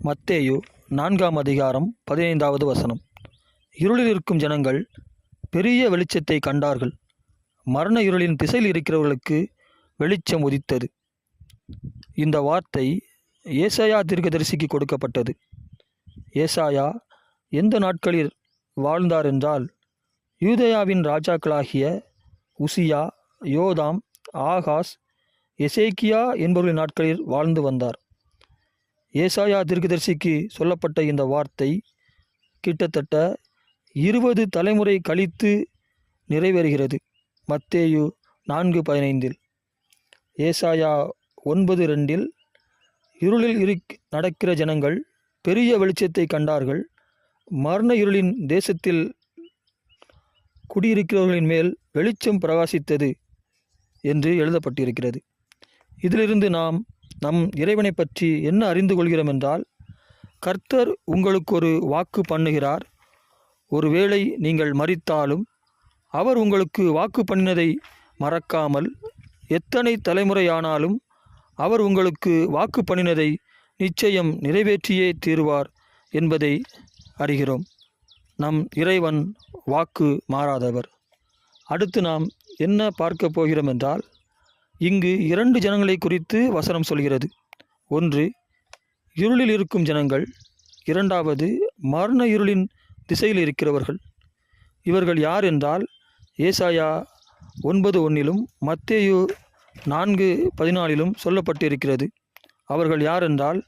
மத்தேயு 4ஆம் அதிகாரம் 15வது வசனம். இருளில் இருக்கும் ஜனங்கள் பெரிய வெளிச்சத்தை கண்டார்கள். மரண இருளின் திசையில் இருக்கிறவர்களுக்கு வெளிச்சம் உதித்தது. இந்த வார்த்தை ஏசாயா தீர்க்கதரிசிக்கு கொடுக்கப்பட்டது. ஏசாயா எந்த நாட்களில் வாழ்ந்தார் என்றால், யூதேயாவின் ராஜாக்களாகிய உசியா, யோதாம், ஆகாஸ், எசேக்கியா என்பவர்களின் நாட்களில் வாழ்ந்து வந்தார். ஏசாயா தீர்க்கதரிசிக்கு சொல்லப்பட்ட இந்த வார்த்தை கிட்டத்தட்ட 20 தலைமுறை கழித்து நிறைவேறுகிறது. மத்தேயு 4:15. ஏசாயா 9:2 இருளில் நடக்கிற ஜனங்கள் பெரிய வெளிச்சத்தை கண்டார்கள். மரண இருளின் தேசத்தில் குடியிருக்கிறவர்களின் மேல் வெளிச்சம் பிரகாசித்தது என்று எழுதப்பட்டிருக்கிறது. இதிலிருந்து நாம் நம் இறைவனை பற்றி என்ன அறிந்து கொள்கிறோம் என்றால், கர்த்தர் உங்களுக்கு ஒரு வாக்கு பண்ணுகிறார். ஒருவேளை நீங்கள் மரித்தாலும் அவர் உங்களுக்கு வாக்கு பண்ணினதை மறக்காமல், எத்தனை தலைமுறையானாலும் அவர் உங்களுக்கு வாக்கு பண்ணினதை நிச்சயம் நிறைவேற்றியே தீருவார் என்பதை அறிகிறோம். நம் இறைவன் வாக்கு மாறாதவர். அடுத்து நாம் என்ன பார்க்க போகிறோம் என்றால், இங்கு 2 ஜனங்களை குறித்து வசனம் சொல்கிறது. ஒன்று, இருளில் இருக்கும் ஜனங்கள். இரண்டாவது, மரண இருளின் திசையில் இருக்கிறவர்கள். இவர்கள் யார் என்றால், ஏசாயா 9:1 மத்தேயு 4:14 சொல்லப்பட்டிருக்கிறது. அவர்கள் யார் என்றால்,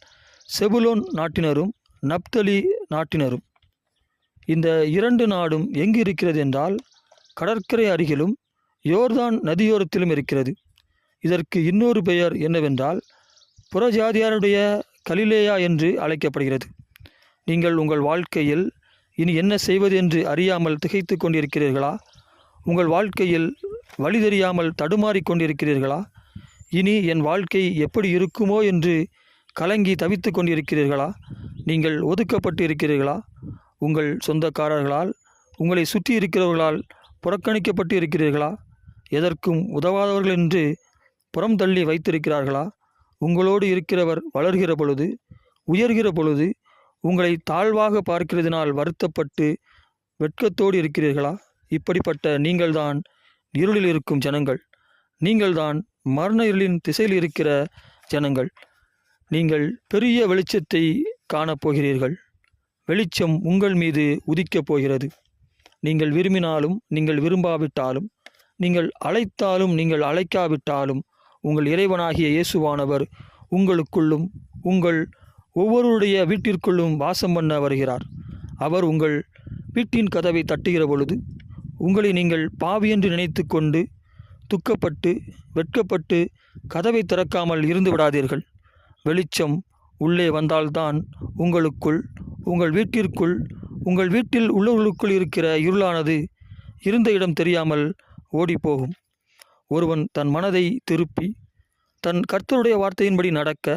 செபுலோன் நாட்டினரும் நப்தலி நாட்டினரும். இந்த 2 நாடும் எங்கு இருக்கிறது என்றால், கடற்கரை அருகிலும் யோர்தான் நதியோரத்திலும் இருக்கிறது. இதற்கு இன்னொரு பெயர் என்னவென்றால், புறஜாதியாருடைய கலிலேயா என்று அழைக்கப்படுகிறது. நீங்கள் உங்கள் வாழ்க்கையில் இனி என்ன செய்வது என்று அறியாமல் திகைத்து கொண்டிருக்கிறீர்களா? உங்கள் வாழ்க்கையில் வழி தெரியாமல் தடுமாறிக் கொண்டிருக்கிறீர்களா? இனி என் வாழ்க்கை எப்படி இருக்குமோ என்று கலங்கி தவித்து கொண்டிருக்கிறீர்களா? நீங்கள் ஒதுக்கப்பட்டு இருக்கிறீர்களா? உங்கள் சொந்தக்காரர்களால், உங்களை சுற்றி இருக்கிறவர்களால் புறக்கணிக்கப்பட்டு இருக்கிறீர்களா? எதற்கும் உதவாதவர்கள் என்று புறம் தள்ளி வைத்திருக்கிறார்களா? உங்களோடு இருக்கிறவர் வளர்கிற பொழுது, உயர்கிற பொழுது உங்களை தாழ்வாக பார்க்கிறதினால் வருத்தப்பட்டு வெட்கத்தோடு இருக்கிறீர்களா? இப்படிப்பட்ட நீங்கள்தான் இருளில் இருக்கும் ஜனங்கள். நீங்கள்தான் மரண இருளின் திசையில் இருக்கிற ஜனங்கள். நீங்கள் பெரிய வெளிச்சத்தை காணப்போகிறீர்கள். வெளிச்சம் உங்கள் மீது உதிக்கப் போகிறது. நீங்கள் விரும்பினாலும் நீங்கள் விரும்பாவிட்டாலும், நீங்கள் அழைத்தாலும் நீங்கள் அழைக்காவிட்டாலும், உங்கள் இறைவனாகிய இயேசுவானவர் உங்களுக்குள்ளும் உங்கள் ஒவ்வொருடைய வீட்டிற்குள்ளும் வாசம் பண்ண வருகிறார். அவர் உங்கள் வீட்டின் கதவை தட்டுகிற பொழுது உங்களை நீங்கள் பாவி என்று நினைத்து கொண்டு துக்கப்பட்டு வெட்கப்பட்டு கதவை திறக்காமல் இருந்து விடாதீர்கள். வெளிச்சம் உள்ளே வந்தால்தான் உங்களுக்குள், உங்கள் வீட்டிற்குள், உங்கள் வீட்டில் உள்ளவர்களுக்குள் இருக்கிற இருளானது இருந்த இடம் தெரியாமல் ஓடிப்போகும். ஒருவன் தன் மனதை திருப்பி தன் கர்த்தருடைய வார்த்தையின்படி நடக்க,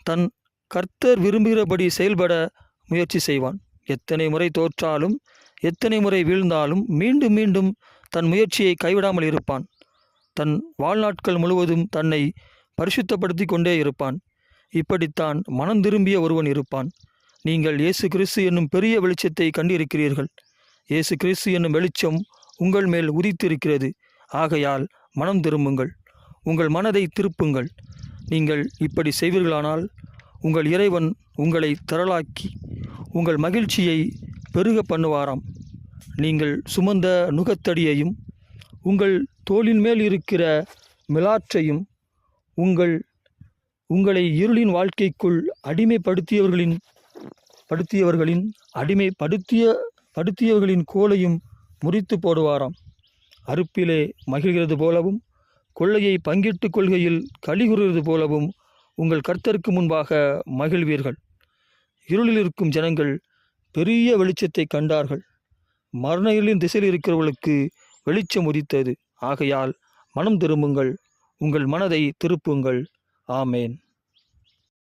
தன் கர்த்தர் விரும்புகிறபடி செயல்பட முயற்சி செய்வான். எத்தனை முறை தோற்றாலும், எத்தனை முறை வீழ்ந்தாலும் மீண்டும் மீண்டும் தன் முயற்சியை கைவிடாமல் இருப்பான். தன் வாழ்நாட்கள் முழுவதும் தன்னை பரிசுத்தப்படுத்தி கொண்டே இருப்பான். இப்படித்தான் மனம் திரும்பிய ஒருவன் இருப்பான். நீங்கள் இயேசு கிறிஸ்து என்னும் பெரிய வெளிச்சத்தை கண்டிருக்கிறீர்கள். இயேசு கிறிஸ்து என்னும் வெளிச்சம் உங்கள் மேல் உதித்திருக்கிறது. ஆகையால் மனம் திரும்புங்கள், உங்கள் மனதை திருப்புங்கள். நீங்கள் இப்படி செய்வீர்களானால் உங்கள் இறைவன் உங்களை திரளாக்கி உங்கள் மகிழ்ச்சியை பெருக பண்ணுவாராம். நீங்கள் சுமந்த நுகத்தடியையும் உங்கள் தோளின் மேல் இருக்கிற மிலாற்றையும் உங்களை இருளின் வாழ்க்கைக்குள் அடிமைப்படுத்தியவர்களின் கோலையும் முறித்து போடுவாராம். அறுப்பிலே மகிழ்கிறது போலவும், கொள்ளையை பங்கிட்டு கொள்கையில் கலிகுறுவது போலவும் உங்கள் கர்த்தருக்கு முன்பாக மகிழ்வீர்கள். இருளில் இருக்கும் ஜனங்கள் பெரிய வெளிச்சத்தை கண்டார்கள். மரண இருளின் திசையில் இருக்கிறவர்களுக்கு வெளிச்சம் உதித்தது. ஆகையால் மனம் திரும்புங்கள், உங்கள் மனதை திருப்புங்கள். ஆமேன்.